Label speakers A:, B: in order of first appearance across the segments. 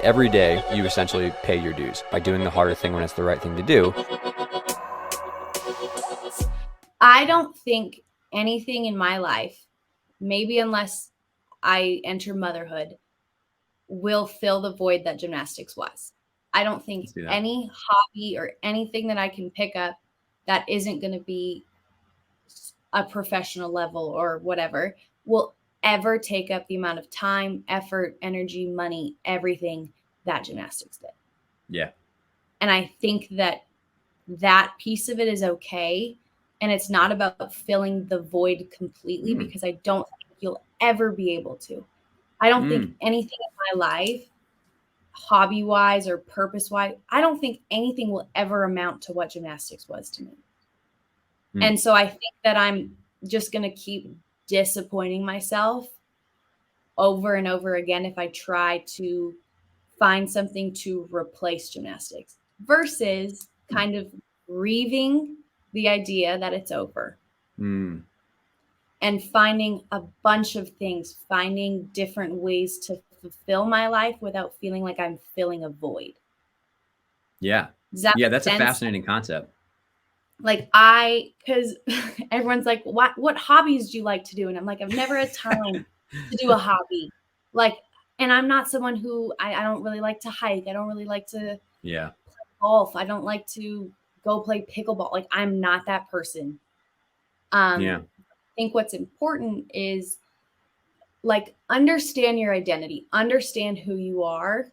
A: Every day, you essentially pay your dues by doing the harder thing when it's the right thing to do.
B: I don't think anything in my life, maybe unless I enter motherhood, will fill the void that gymnastics was. I don't think any hobby or anything that I can pick up that isn't going to be a professional level or whatever will ever take up the amount of time, effort, energy, money, everything that gymnastics did.
C: Yeah.
B: And I think that piece of it is okay. And it's not about filling the void completely because I don't think you'll ever be able to. I don't think anything in my life, hobby-wise or purpose-wise, I don't think anything will ever amount to what gymnastics was to me. And so I think that I'm just going to keep disappointing myself over and over again if I try to find something to replace gymnastics versus kind of grieving the idea that it's over and finding a bunch of things, finding different ways to fulfill my life without feeling like I'm filling a void.
C: Yeah. Yeah, that's a fascinating concept.
B: Like because everyone's like, what hobbies do you like to do? And I'm like, I've never had time to do a hobby. Like, and I'm not someone who I don't really like to hike. I don't really like to play golf. I don't like to go play pickleball. Like, I'm not that person. I think what's important is like, understand your identity, understand who you are.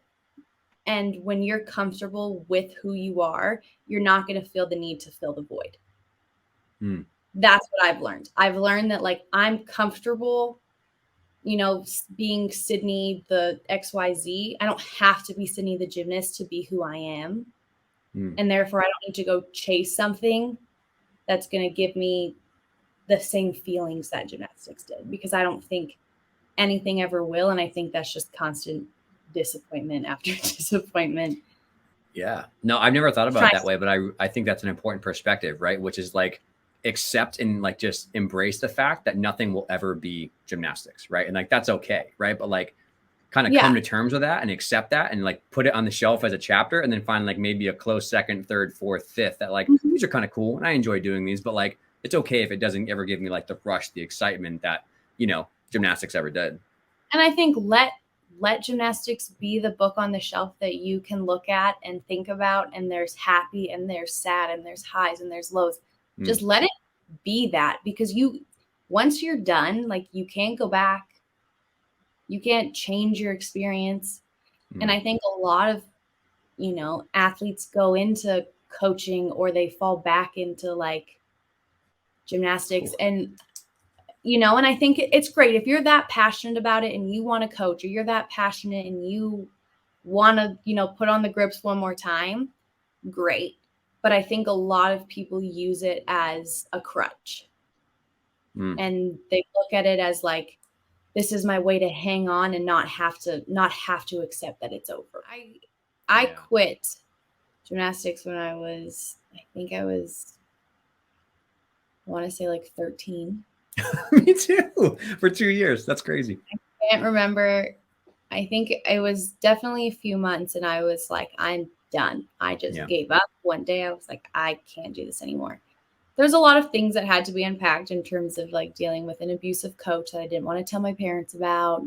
B: And when you're comfortable with who you are, you're not going to feel the need to fill the void. That's what I've learned. I've learned that like I'm comfortable, being Sydney, the XYZ. I don't have to be Sydney, the gymnast, to be who I am. And therefore I don't need to go chase something that's going to give me the same feelings that gymnastics did, because I don't think anything ever will. And I think that's just constant disappointment after disappointment.
C: Yeah. No, I've never thought about it that way, but I think that's an important perspective, right? Which is like accept and like just embrace the fact that nothing will ever be gymnastics, right? And like that's okay, right? But like kind of come to terms with that and accept that and like put it on the shelf as a chapter and then find like maybe a close second, third, fourth, fifth that like these are kind of cool and I enjoy doing these, but like it's okay if it doesn't ever give me like the rush, the excitement that, gymnastics ever did.
B: And I think let gymnastics be the book on the shelf that you can look at and think about, and there's happy and there's sad and there's highs and there's lows. Just let it be that, because once you're done, like you can't go back. You can't change your experience. And I think a lot of, athletes go into coaching or they fall back into like gymnastics and and I think it's great if you're that passionate about it and you want to coach, or you're that passionate and you want to, put on the grips one more time, great. But I think a lot of people use it as a crutch. And they look at it as like, this is my way to hang on and not have to accept that it's over. I quit gymnastics when I want to say like 13.
C: Me too. For 2 years. That's crazy.
B: I can't remember. I think it was definitely a few months and I was like, I'm done. I just gave up. One day I was like, I can't do this anymore. There's a lot of things that had to be unpacked in terms of like dealing with an abusive coach that I didn't want to tell my parents about,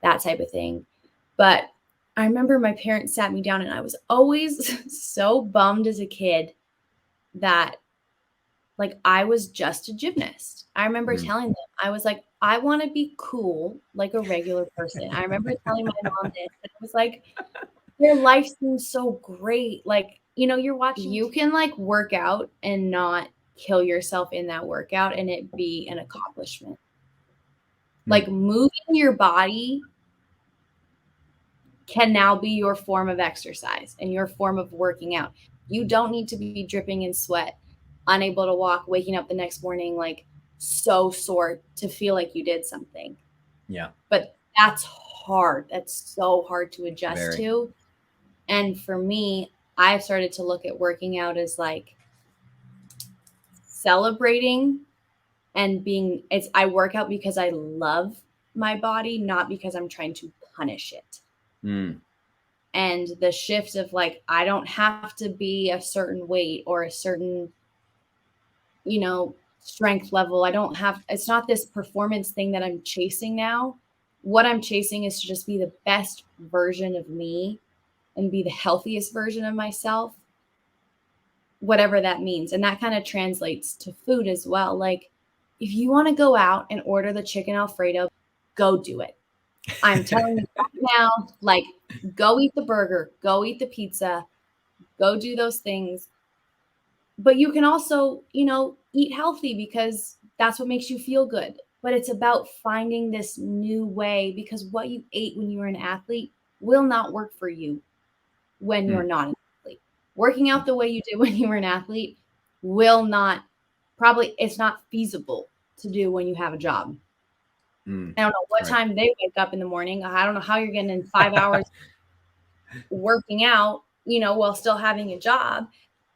B: that type of thing. But I remember my parents sat me down and I was always so bummed as a kid that like I was just a gymnast. I remember telling them, I was like, I want to be cool like a regular person. I remember telling my mom this, and it was like, their life seems so great. Like, you're watching, you can like work out and not kill yourself in that workout and it be an accomplishment. Like moving your body can now be your form of exercise and your form of working out. You don't need to be dripping in sweat, unable to walk, waking up the next morning like so sore to feel like you did something.
C: Yeah.
B: But that's hard. That's so hard to adjust to. And for me, I've started to look at working out as like celebrating and I work out because I love my body, not because I'm trying to punish it. And the shift of like, I don't have to be a certain weight or a certain, strength level. It's not this performance thing that I'm chasing now. What I'm chasing is to just be the best version of me and be the healthiest version of myself, whatever that means. And that kind of translates to food as well. Like, if you want to go out and order the chicken Alfredo, go do it. I'm telling you right now, like, go eat the burger, go eat the pizza, go do those things. But you can also, eat healthy because that's what makes you feel good. But it's about finding this new way, because what you ate when you were an athlete will not work for you when you're not an athlete. Working out the way you did when you were an athlete it's not feasible to do when you have a job. I don't know what time they wake up in the morning. I don't know how you're getting in 5 hours working out, while still having a job.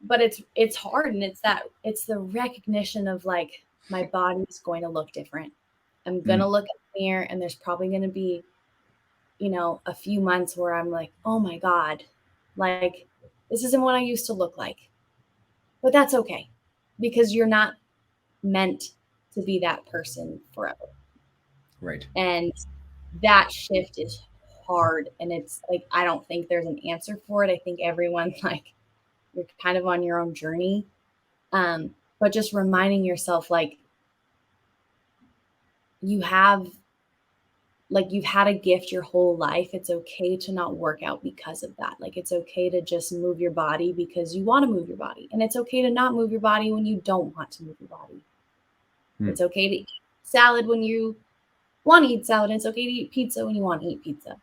B: But it's hard, and it's the recognition of like, my body is going to look different. I'm going to look in the mirror, and there's probably going to be, a few months where I'm like, oh my God, like, this isn't what I used to look like. But that's okay, because you're not meant to be that person forever.
C: Right.
B: And that shift is hard. And it's like, I don't think there's an answer for it. I think everyone, like, you're kind of on your own journey. But just reminding yourself, like, you've had a gift your whole life. It's okay to not work out because of that. Like, it's okay to just move your body because you want to move your body. And it's okay to not move your body when you don't want to move your body. It's okay to eat salad when you want to eat salad. And it's okay to eat pizza when you want to eat pizza.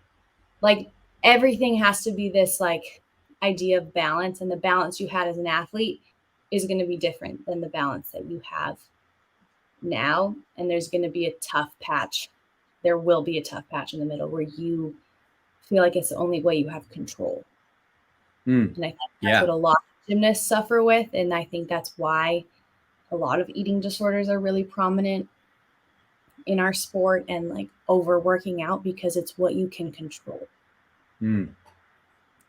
B: Like, everything has to be this like idea of balance, and the balance you had as an athlete is going to be different than the balance that you have now. And there's going to be a tough patch. There will be a tough patch in the middle where you feel like it's the only way you have control. And I think that's what a lot of gymnasts suffer with. And I think that's why a lot of eating disorders are really prominent in our sport, and like overworking out, because it's what you can control. And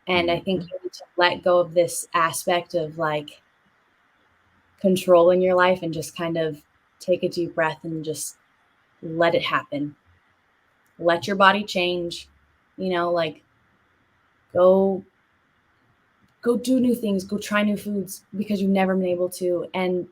B: I think you need to let go of this aspect of like control in your life, and just kind of take a deep breath and just let it happen. Let your body change, like, go do new things, go try new foods because you've never been able to, and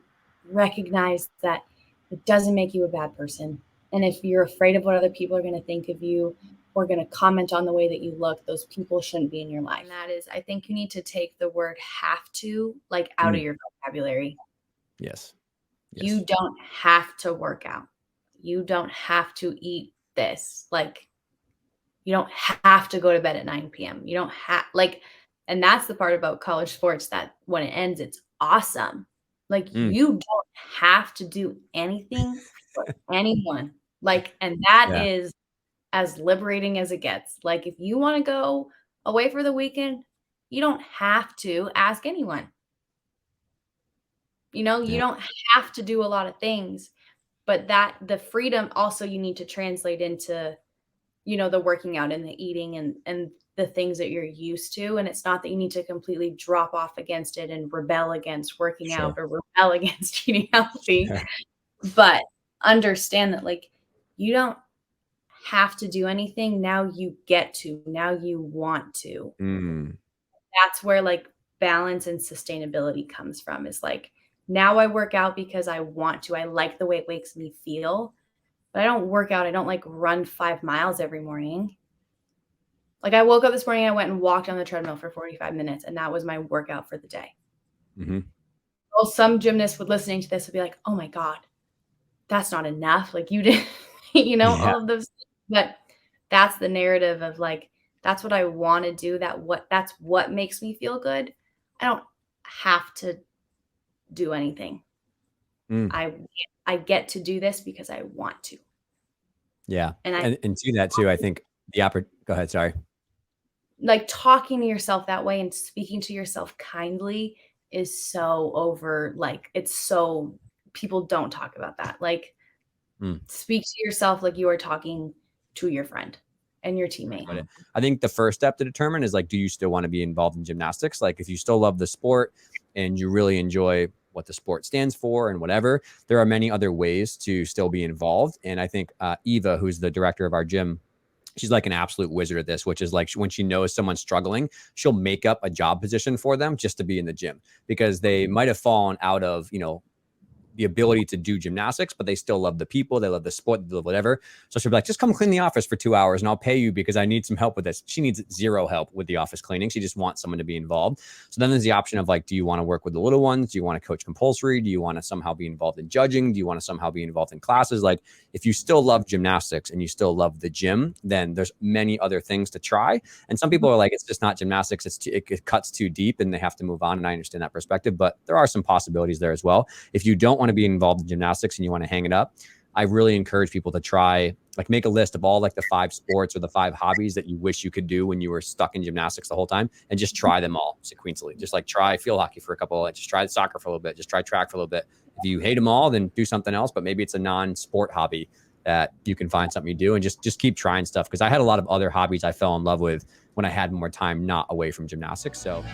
B: recognize that it doesn't make you a bad person. And if you're afraid of what other people are going to think of you, or going to comment on the way that you look, those people shouldn't be in your life. And that is, I think you need to take the word have to, like, out of your vocabulary.
A: Yes.
B: You don't have to work out. You don't have to eat this. Like, you don't have to go to bed at 9 p.m. You don't have, like, and that's the part about college sports, that when it ends, it's awesome. Like, you don't have to do anything for anyone. Like, and that is as liberating as it gets. Like, if you want to go away for the weekend, you don't have to ask anyone. You don't have to do a lot of things, but that the freedom also you need to translate into, the working out and the eating and the things that you're used to. And it's not that you need to completely drop off against it and rebel against working out or rebel against eating healthy, but understand that, like, you don't have to do anything. Now you get to, now you want to. That's where like balance and sustainability comes from, is like, now I work out because I want to. I like the way it makes me feel, but I don't work out. I don't like run 5 miles every morning. Like, I woke up this morning, I went and walked on the treadmill for 45 minutes, and that was my workout for the day. Well, some gymnasts would listening to this would be like, oh my God, that's not enough. Like, you did, all of those things. But that's the narrative of like, that's what I want to do. That's what makes me feel good. I don't have to do anything. I get to do this because I want to.
A: Yeah. And to that too, I think go ahead. Sorry.
B: Like, talking to yourself that way and speaking to yourself kindly is so it's so people don't talk about that. Like, speak to yourself like you are talking to your friend and your teammate.
A: But I think the first step to determine is like, do you still want to be involved in gymnastics? Like if you still love the sport and you really enjoy what the sport stands for and whatever, there are many other ways to still be involved. And I think Eva, who's the director of our gym, she's like an absolute wizard at this, which is like when she knows someone's struggling, she'll make up a job position for them just to be in the gym because they might have fallen out of, you know, the ability to do gymnastics, but they still love the people, they love the sport, they love whatever. So she'll be like, just come clean the office for 2 hours and I'll pay you because I need some help with this. She needs zero help with the office cleaning. She just wants someone to be involved. So then there's the option of like, do you want to work with the little ones? Do you want to coach compulsory? Do you want to somehow be involved in judging? Do you want to somehow be involved in classes? Like if you still love gymnastics and you still love the gym, then there's many other things to try. And some people are like, it's just not gymnastics. It cuts too deep and they have to move on. And I understand that perspective, but there are some possibilities there as well. If you don't want to be involved in gymnastics and you want to hang it up, I really encourage people to try, like make a list of all like the 5 sports or the 5 hobbies that you wish you could do when you were stuck in gymnastics the whole time and just try them all sequentially. Just like try field hockey for a couple, just try soccer for a little bit, just try track for a little bit. If you hate them all, then do something else, but maybe it's a non-sport hobby that you can find something you do and just keep trying stuff. Cause I had a lot of other hobbies I fell in love with when I had more time, not away from gymnastics. So